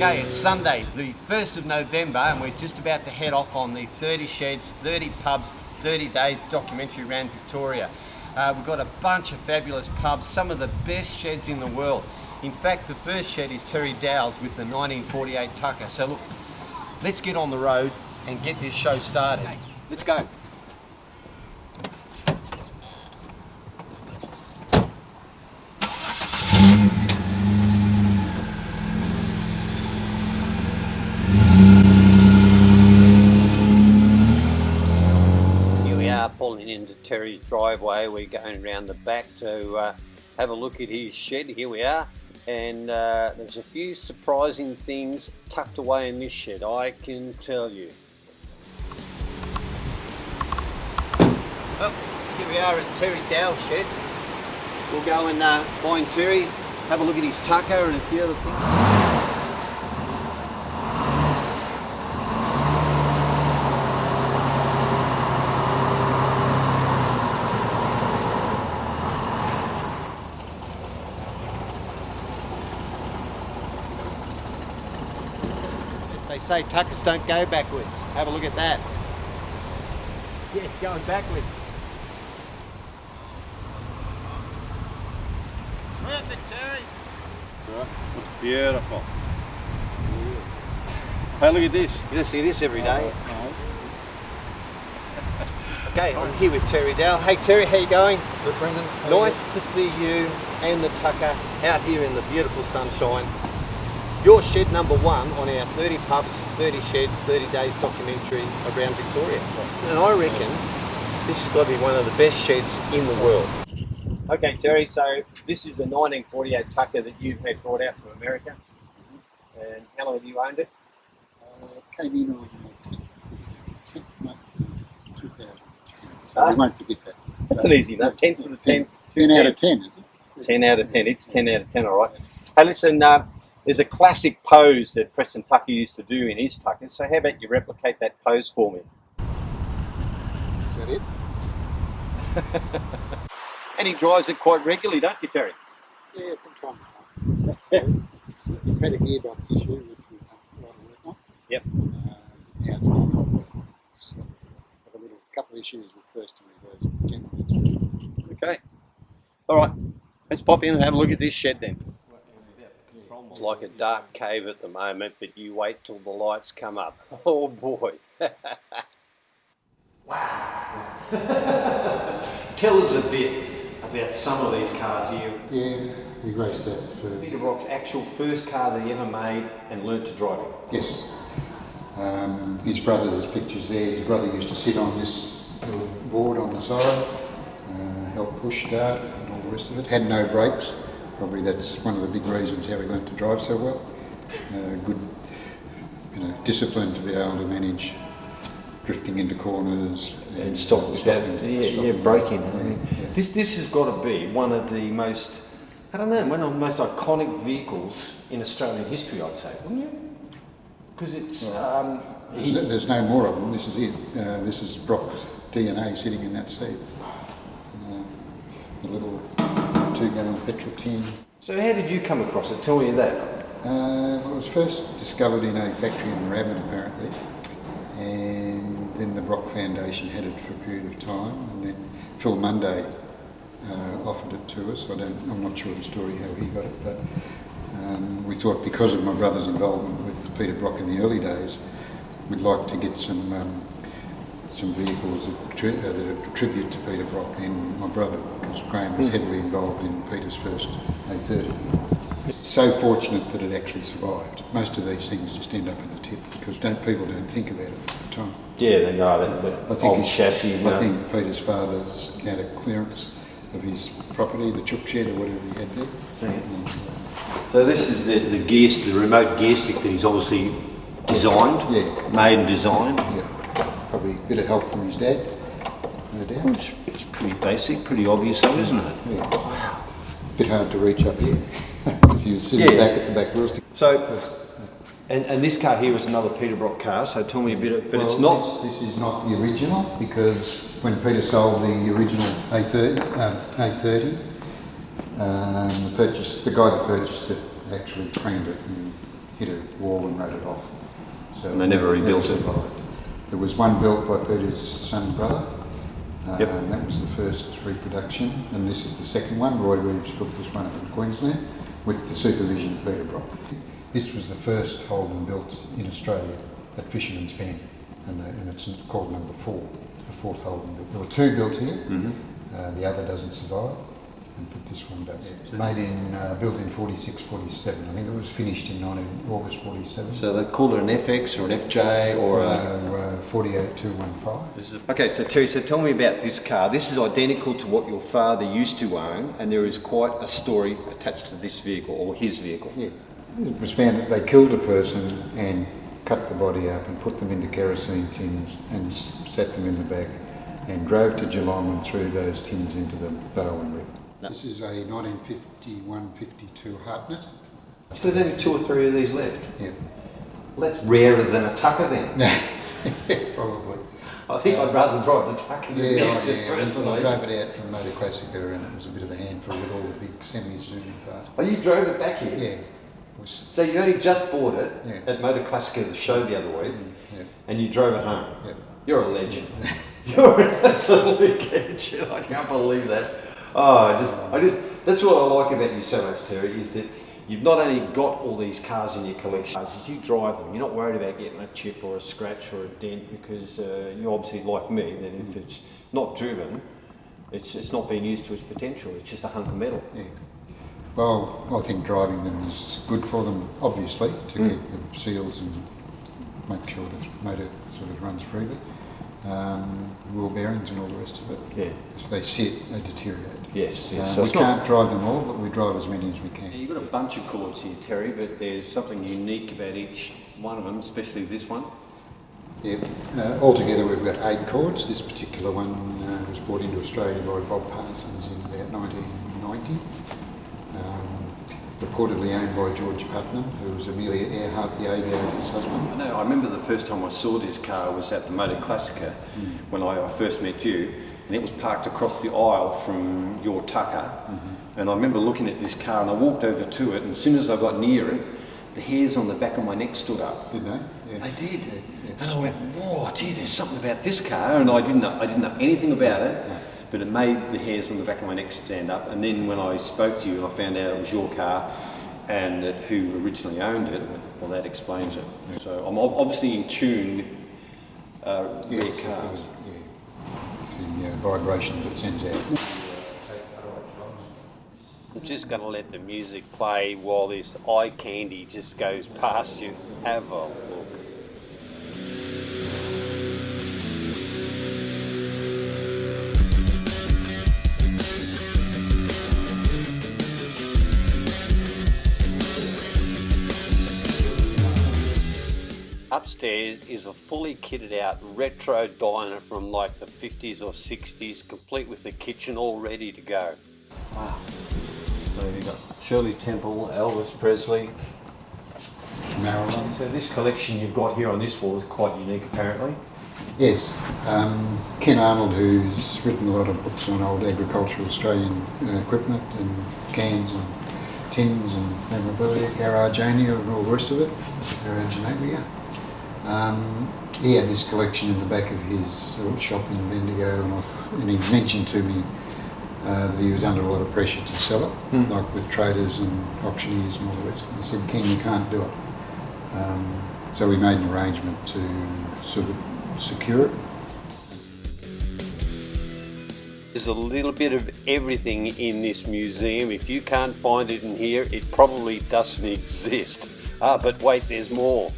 Okay, it's Sunday, the 1st of November, and we're just about to head off on the 30 sheds, 30 pubs, 30 days documentary around Victoria. We've got a bunch of fabulous pubs, some of the best sheds in the world. In fact, the first shed is Terry Dow's with the 1948 Tucker. So look, let's get on the road and get this show started. Let's go. Pulling into Terry's driveway. We're going around the back to have a look at his shed. Here we are, and there's a few surprising things tucked away in this shed, I can tell you. Well, here we are at Terry Dow's shed. We'll go and find Terry, have a look at his tucker and a few other things. They say tuckers don't go backwards. Have a look at that. Yeah, going backwards. Perfect, Terry. Looks beautiful. Hey, look at this. You don't see this every day. Okay, I'm here with Terry Dow. Hey Terry, how you going? Good, Brendan. Nice to see you and the tucker out here in the beautiful sunshine. Your shed number one on our 30 pubs, 30 sheds, 30 days documentary around Victoria. And I reckon this has got to be one of the best sheds in the world. Okay, Terry, so this is a 1948 Tucker that you had brought out from America. And how long have you owned it? Came in on the 10th month of 2010. You won't forget that. That's an easy note. 10th to the 10th. 10 out of 10, is it? 10 out of 10. It's 10 out of 10, all right. Hey, listen, there's a classic pose that Preston Tucker used to do in his tuckers, so how about you replicate that pose for me? Is that it? And he drives it quite regularly, don't you, Terry? Yeah, from time to time. It's had a gearbox issue, which we've done a lot of work on. Yep. Now it's on. It's got a little couple of issues with first and reverse. Generally, it's good. Okay. All right. Let's pop in and have a look at this shed then. It's like a dark cave at the moment, but you wait till the lights come up. Oh boy. Wow. Tell us a bit about some of these cars here. Yeah, we raced that for... Peter Brock's actual first car that he ever made and learnt to drive it. Yes. His brother, there's pictures there, his brother used to sit on this little board on the side, help push start and all the rest of it. Had no brakes. Probably that's one of the big reasons how we learnt to drive so well. Good, discipline to be able to manage drifting into corners and stopping. Braking. I mean, this has got to be one of the most, one of the most iconic vehicles in Australian history, I'd say, wouldn't you? Because it's. There's no more of them. This is it. This is Brock's DNA sitting in that seat. The little 2-gallon petrol tin. So how did you come across it? Tell me that. Well, it was first discovered in a factory in Moorabbin apparently, and then the Brock Foundation had it for a period of time, and then Phil Munday offered it to us. I'm not sure the story how he got it, but we thought because of my brother's involvement with Peter Brock in the early days, we'd like to get some vehicles that are a tribute to Peter Brock and my brother, because Graham was heavily involved in Peter's first A30. It's so fortunate that it actually survived. Most of these things just end up in the tip because people don't think about it at the time. Yeah, they know that old chassis. I think Peter's father's had a clearance of his property, the chook shed or whatever he had there. Yeah. So this is the remote gear stick that he's obviously designed, made and designed. Yeah. Probably a bit of help from his dad, no doubt. It's pretty basic, pretty obvious though, isn't it? Yeah. Wow. A bit hard to reach up here, because you sitting back at the back wheel stick. So, and this car here was another Peter Brock car, so tell me a bit, but it's not... This is not the original, because when Peter sold the original A30, the guy that purchased it actually craned it and hit a wall and rode it off. So And they never rebuilt it? Survived. There was one built by Peter's son brother, Yep. and that was the first reproduction, and this is the second one. Roy Reeves built this one up in Queensland with the supervision of Peter Brock. This was the first Holden built in Australia at Fisherman's Bend, and it's called number 4, the 4th Holden built. There were 2 built here, the other doesn't survive, but this one does. Built in 46, 47. I think it was finished in August 47. So they call it an FX or an FJ or a... 48215. Okay, so Terry, so tell me about this car. This is identical to what your father used to own, and there is quite a story attached to this vehicle, or his vehicle. Yes. It was found that they killed a person and cut the body up and put them into kerosene tins and set them in the back and drove to Geelong and threw those tins into the Barwon River. No. This is a 1951-52 Hartnett. So there's only 2 or 3 of these left? Yeah. Well, that's rarer than a Tucker then. Probably. I think I'd rather drive the Tucker than this personally. I drove it out from Motor Classica and it was a bit of a handful with all the big semis zooming past. Oh, you drove it back here? Yeah. So you only just bought it Yeah. at Motor Classica, the show the other week, Yeah. and you drove it home? Yeah. You're a legend. You're an absolute legend. I can't believe that. Oh, I just, that's what I like about you so much, Terry, is that you've not only got all these cars in your collection, as you drive them, you're not worried about getting a chip or a scratch or a dent, because you're obviously like me, that if it's not driven, it's not being used to its potential, it's just a hunk of metal. Yeah. Well, I think driving them is good for them, obviously, to keep the seals and make sure the motor sort of runs freely. Wheel bearings and all the rest of it. Yeah. If they sit, they deteriorate. Yes, yes. So we can't drive them all, but we drive as many as we can. You've got a bunch of chords here, Terry, but there's something unique about each one of them, especially this one. Yeah. Altogether, we've got 8 chords. This particular one was brought into Australia by Bob Parsons in about 1990. Reportedly owned by George Putnam, who was Amelia Earhart, the aviator's husband. I know, I remember the first time I saw this car was at the Motor Classica when I first met you, and it was parked across the aisle from your Tucker. And I remember looking at this car and I walked over to it, and as soon as I got near it, the hairs on the back of my neck stood up. Did they? Yeah. They did. Yeah, yeah. And I went, whoa, gee, there's something about this car, and I didn't know anything about it. But it made the hairs on the back of my neck stand up. And then when I spoke to you and I found out it was your car and that who originally owned it, I went, well, that explains it. So I'm obviously in tune with rare cars. The vibration that it sends out. I'm just going to let the music play while this eye candy just goes past you. Have a look. Upstairs is a fully kitted out retro diner from like the 50s or 60s, complete with the kitchen all ready to go. Wow. So you've got Shirley Temple, Elvis Presley. Marilyn. So this collection you've got here on this wall is quite unique apparently. Yes. Ken Arnold, who's written a lot of books on old agricultural Australian equipment and cans and tins and memorabilia, Garagenia and all the rest of it, Garagenia. He had this collection in the back of his shop in Bendigo, and he mentioned to me that he was under a lot of pressure to sell it, like with traders and auctioneers and all the rest. And I said, Ken, you can't do it. So we made an arrangement to sort of secure it. There's a little bit of everything in this museum. If you can't find it in here, it probably doesn't exist. But wait, there's more.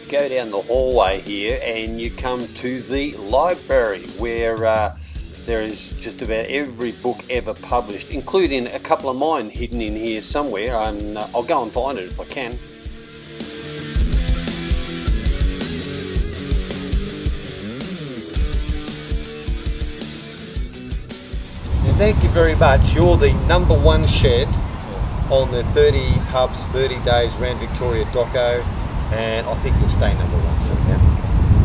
Go down the hallway here and you come to the library where there is just about every book ever published, including a couple of mine hidden in here somewhere. I'll go and find it if I can. Now thank you very much. You're the number one shed on the 30 pubs, 30 days around Victoria Doco, and I think you'll stay number one somehow.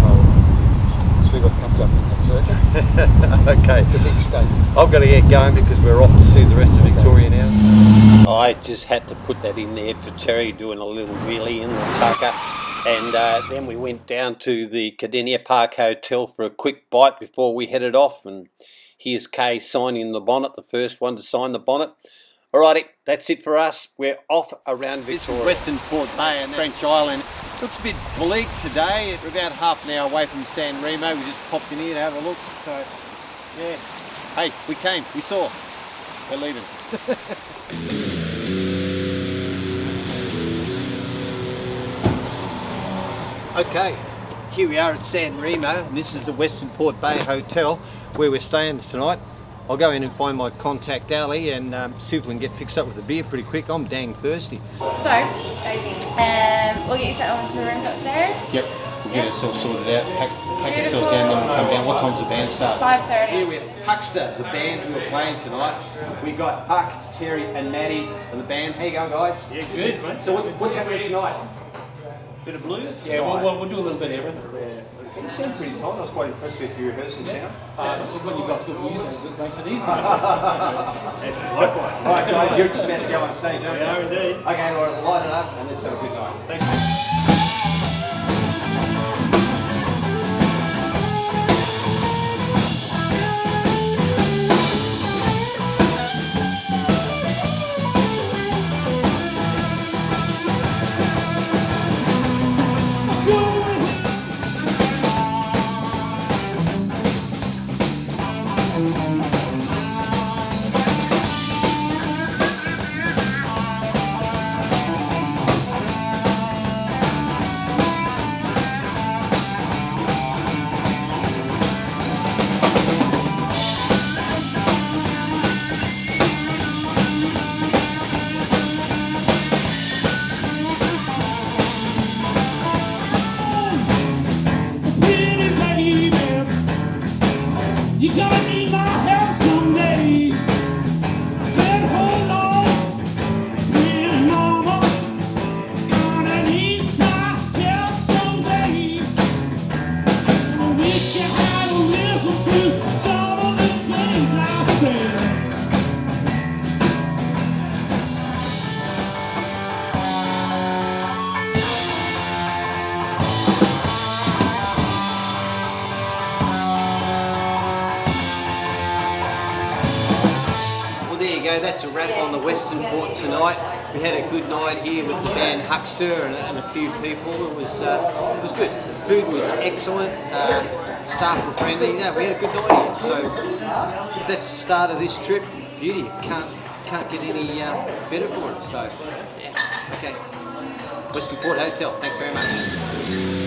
I'll see what comes up in that circuit. Okay. It's a big state. I've got to get going because we're off to see the rest of Victoria now. I just had to put that in there for Terry doing a little wheelie in the tucker. And then we went down to the Cardinia Park Hotel for a quick bite before we headed off. And here's Kay signing the bonnet, the first one to sign the bonnet. Alrighty, that's it for us. We're off around Victoria. Western Port Bay and French Island. Looks a bit bleak today. We're about half an hour away from San Remo. We just popped in here to have a look. So, yeah. Hey, we came, we saw. We're leaving. Okay, here we are at San Remo, and this is the Western Port Bay Hotel where we're staying tonight. I'll go in and find my contact Ali and see if we can get fixed up with a beer pretty quick. I'm dang thirsty. So, we'll get you settled into the rooms upstairs. Yep, we'll get ourselves sorted out, pack ourselves down, then we'll come down. What time's the band start? 5:30. Here with Huckster, the band who are playing tonight. We got Huck, Terry and Maddie and the band. How you going, guys? Yeah, good, mate. So what's happening tonight? Bit of blues? Yeah, we'll do a little bit of everything. You seem pretty tight. I was quite impressed with your rehearsals now. It's when you've got good musicians, it makes it easy. Likewise. All right, guys, you're just about to go on stage, aren't you? We are indeed. Okay, all right, light it up and let's have a good night. Thanks. You gotta need my help someday. Said hold on, pretty mama. Gonna need my help someday. I wish you had listened to some of the things I said. That's a wrap on the Western Port tonight. We had a good night here with the band Huckster and a few people. It was good. The food was excellent. Staff were friendly. Yeah, we had a good night here. So if that's the start of this trip, beauty. Can't get any better for it. So yeah, okay. Western Port Hotel. Thanks very much.